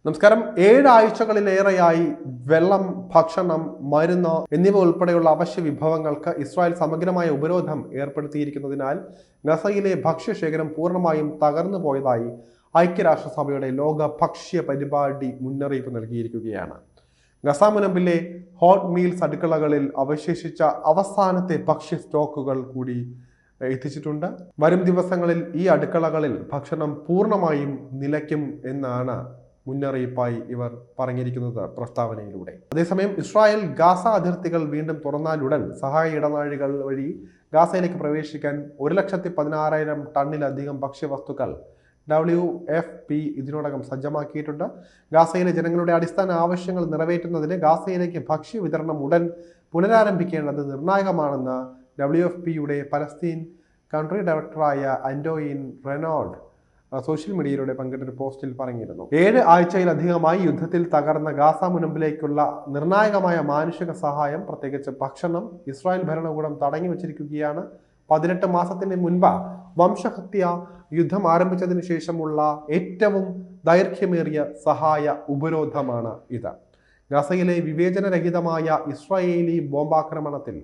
നമസ്കാരം. 7 ആഴ്ചകളിലേറെയായി വെള്ളം, ഭക്ഷണം, മരുന്ന് എന്നിവ ഉൾപ്പെടെയുള്ള അവശ്യ വിഭവങ്ങൾക്ക് ഇസ്രായേൽ സമഗ്രമായ ഉപരോധം ഏർപ്പെടുത്തിയിരിക്കുന്നതിനാൽ ഗസയിലെ ഭക്ഷ്യശേഖരം പൂർണ്ണമായും തകർന്നു പോയതായി ഐക്യരാഷ്ട്രസഭയുടെ ലോക ഭക്ഷ്യ പരിപാടി മുന്നറിയിപ്പ് നൽകിയിരിക്കുകയാണ്. ഗസ മുനമ്പിലെ ഹോട്ട് മീൽസ് അടുക്കളകളിൽ അവശേഷിച്ച അവസാനത്തെ ഭക്ഷ്യ സ്റ്റോക്കുകൾ കൂടി എത്തിച്ചിട്ടുണ്ട്. വരും ദിവസങ്ങളിൽ ഈ അടുക്കളകളിൽ ഭക്ഷണം പൂർണ്ണമായും നിലയ്ക്കും എന്നാണ് മുന്നറിയിപ്പായി ഇവർ പറഞ്ഞിരിക്കുന്നത് പ്രസ്താവനയിലൂടെ. അതേസമയം ഇസ്രായേൽ ഗാസ അതിർത്തികൾ വീണ്ടും തുറന്നാലുടൻ സഹായ ഇടനാഴികൾ വഴി ഗാസയിലേക്ക് പ്രവേശിക്കാൻ 1,16,000 ടണ്ണിലധികം ഭക്ഷ്യവസ്തുക്കൾ WFP ഇതിനോടകം സജ്ജമാക്കിയിട്ടുണ്ട്. ഗാസയിലെ ജനങ്ങളുടെ അടിസ്ഥാന ആവശ്യങ്ങൾ നിറവേറ്റുന്നതിന് ഗാസയിലേക്ക് ഭക്ഷ്യ വിതരണം ഉടൻ പുനരാരംഭിക്കേണ്ടത് നിർണായകമാണെന്ന് WFPയുടെ പലസ്തീൻ കൺട്രി ഡയറക്ടറായ ആന്റോയിൻ റെനോൾഡ് സോഷ്യൽ മീഡിയയിലൂടെ പങ്കിട്ടൊരു പോസ്റ്റിൽ പറഞ്ഞിരുന്നു. 7 ആഴ്ചയിലധികമായി യുദ്ധത്തിൽ തകർന്ന ഗാസ മുനമ്പിലേക്കുള്ള നിർണായകമായ മാനുഷിക സഹായം, പ്രത്യേകിച്ച് ഭക്ഷണം, ഇസ്രായേൽ ഭരണകൂടം തടഞ്ഞു വച്ചിരിക്കുകയാണ്. 18 മാസത്തിന് മുൻപ് വംശഹത്യ യുദ്ധം ആരംഭിച്ചതിന് ശേഷമുള്ള ഏറ്റവും ദൈർഘ്യമേറിയ സഹായ ഉപരോധമാണ് ഇത്. ഗസയിലെ വിവേചനരഹിതമായ ഇസ്രായേലി ബോംബാക്രമണത്തിൽ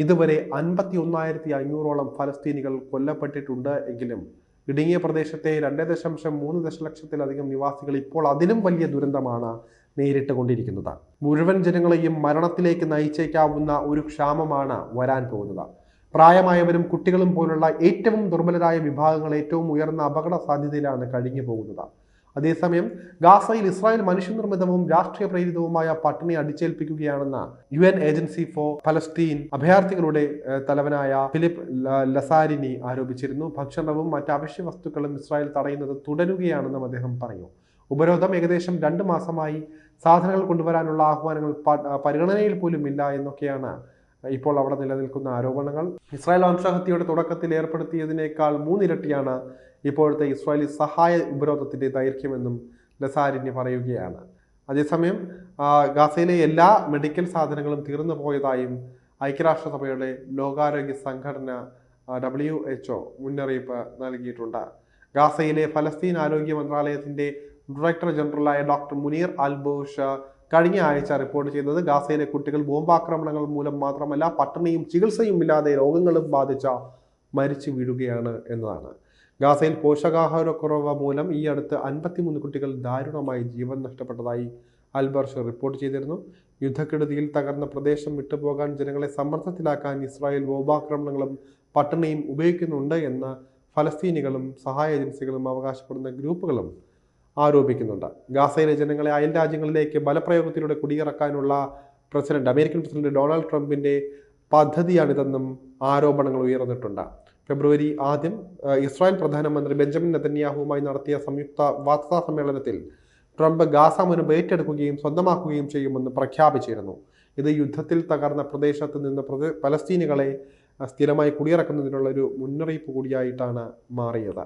ഇതുവരെ 51,500ഓളം ഫലസ്തീനികൾ കൊല്ലപ്പെട്ടിട്ടുണ്ട് എങ്കിലും ഇടുങ്ങിയ പ്രദേശത്തെ 2.3 ദശലക്ഷത്തിലധികം നിവാസികൾ ഇപ്പോൾ അതിലും വലിയ ദുരന്തമാണ് നേരിട്ട് കൊണ്ടിരിക്കുന്നത്. മുഴുവൻ ജനങ്ങളെയും മരണത്തിലേക്ക് നയിച്ചേക്കാവുന്ന ഒരു ക്ഷാമമാണ് വരാൻ പോകുന്നത്. പ്രായമായവരും കുട്ടികളും പോലുള്ള ഏറ്റവും ദുർബലരായ വിഭാഗങ്ങൾ ഏറ്റവും ഉയർന്ന അപകട സാധ്യതയിലാണ് കഴിഞ്ഞു പോകുന്നത്. അതേസമയം ഗാസയിൽ ഇസ്രായേൽ മനുഷ്യനിർമ്മിതവും രാഷ്ട്രീയ പ്രേരിതവുമായ പട്ടിണി അടിച്ചേൽപ്പിക്കുകയാണെന്ന് UN ഏജൻസി ഫോർ പലസ്തീൻ അഭയാർത്ഥികളുടെ തലവനായ ഫിലിപ്പ് ലസാരിനി ആരോപിച്ചിരുന്നു. ഭക്ഷണവും മറ്റ് അവശ്യ വസ്തുക്കളും ഇസ്രായേൽ തടയുന്നത് തുടരുകയാണെന്നും അദ്ദേഹം പറഞ്ഞു. ഉപരോധം ഏകദേശം 2 മാസമായി സാധനങ്ങൾ കൊണ്ടുവരാനുള്ള ആഹ്വാനങ്ങൾ പരിഗണനയിൽ പോലും ഇല്ല എന്നൊക്കെയാണ് ഇപ്പോൾ അവിടെ നിലനിൽക്കുന്ന ആരോപണങ്ങൾ. ഇസ്രായേൽ വംശഹത്യയുടെ തുടക്കത്തിൽ ഏർപ്പെടുത്തിയതിനേക്കാൾ 3 ഇരട്ടിയാണ് ഇപ്പോഴത്തെ ഇസ്രായേലി സഹായ ഉപരോധത്തിന്റെ ദൈർഘ്യമെന്നും ലസാരിനി പറയുകയാണ്. അതേസമയം ഗാസയിലെ എല്ലാ മെഡിക്കൽ സാധനങ്ങളും തീർന്നു പോയതായും ഐക്യരാഷ്ട്രസഭയുടെ ലോകാരോഗ്യ സംഘടന WHO മുന്നറിയിപ്പ് നൽകിയിട്ടുണ്ട്. ഗാസയിലെ ഫലസ്തീൻ ആരോഗ്യ മന്ത്രാലയത്തിന്റെ ഡയറക്ടർ ജനറലായ ഡോക്ടർ മുനീർ അൽബോഷ് കഴിഞ്ഞ ആഴ്ച റിപ്പോർട്ട് ചെയ്തത് ഗാസയിലെ കുട്ടികൾ ബോംബാക്രമണങ്ങൾ മൂലം മാത്രമല്ല പട്ടിണിയും ചികിത്സയും ഇല്ലാതെ രോഗങ്ങളും ബാധിച്ച മരിച്ചു വീഴുകയാണ് എന്നതാണ്. ഗാസയിൽ പോഷകാഹാരക്കുറവ് മൂലം ഈ അടുത്ത് 53 കുട്ടികൾ ദാരുണമായി ജീവൻ നഷ്ടപ്പെട്ടതായി അൽബർഷ് റിപ്പോർട്ട് ചെയ്തിരുന്നു. യുദ്ധക്കെടുതിയിൽ തകർന്ന പ്രദേശം വിട്ടുപോകാൻ ജനങ്ങളെ സമ്മർദ്ദത്തിലാക്കാൻ ഇസ്രായേൽ ബോംബാക്രമണങ്ങളും പട്ടിണിയും ഉപയോഗിക്കുന്നുണ്ട് എന്ന് ഫലസ്തീനികളും സഹായ ഏജൻസികളും അവകാശപ്പെടുന്ന ഗ്രൂപ്പുകളും ആരോപിക്കുന്നുണ്ട്. ഗാസയിലെ ജനങ്ങളെ അയൽ രാജ്യങ്ങളിലേക്ക് ബലപ്രയോഗത്തിലൂടെ കുടിയിറക്കാനുള്ള അമേരിക്കൻ പ്രസിഡന്റ് ഡൊണാൾഡ് ട്രംപിന്റെ പദ്ധതിയാണിതെന്നും ആരോപണങ്ങൾ ഉയർന്നിട്ടുണ്ട്. ഫെബ്രുവരി 1 ഇസ്രായേൽ പ്രധാനമന്ത്രി ബെഞ്ചമിൻ നെതന്യാഹുവുമായി നടത്തിയ സംയുക്ത വാർത്താ സമ്മേളനത്തിൽ ട്രംപ് ഗാസ മുനമ്പ് ഏറ്റെടുക്കുകയും സ്വന്തമാക്കുകയും ചെയ്യുമെന്ന് പ്രഖ്യാപിച്ചിരുന്നു. ഇത് യുദ്ധത്തിൽ തകർന്ന പ്രദേശത്ത് നിന്ന് പലസ്തീനികളെ സ്ഥിരമായി കുടിയിറക്കുന്നതിനുള്ള ഒരു മുന്നറിയിപ്പ് കൂടിയായിട്ടാണ് മാറിയത്.